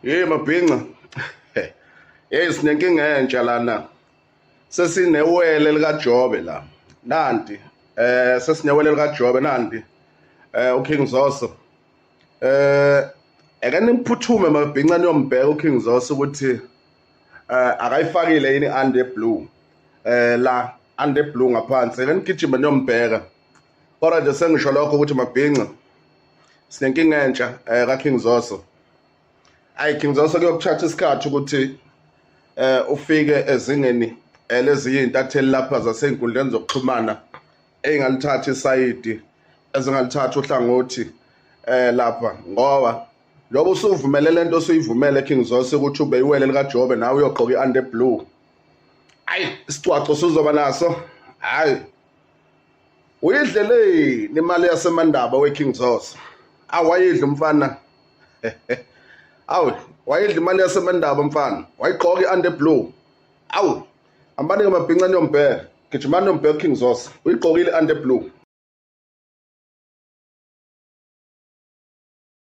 Mabhinqa. Sinenkinga entsha lana. Sesinewele likaJobe la. Nanti sesinewele likaJobe nanti. uKing Zoso. Ake nimphuthume mabhinqa niyombheka uKing Zoso ukuthi akayifakile yini under blue. La under blue ngaphansi. Ake nigijime niyombheka. Kodwa nje sengisho lokho ukuthi mabhinqa sinenkinga entsha kaKing Zoso. King Zoso kuyokuthatha isikhathi ukuthi ufike ezingeni lezi intatheli lapha zasey'nkundleni zokuxhumana engalithatha isayidi ezingalithatha uhlangothi lapha ngoba njoba usuvumele lento osuyivumele King Zoso ukuthi ube iwele likaJobe nawe uyogqoka i-under blue. Isicwaco sizoba naso. Uyidlele imali yasemandaba weKing Zoso. Awayidla umfana. Wayidla imali yasemandaba mfana. Wayigqoka i-under blue. Ambani ngamabhinqa niyombheka. Gijimani niyombheka King Zoso. Uyigqokile i-under blue.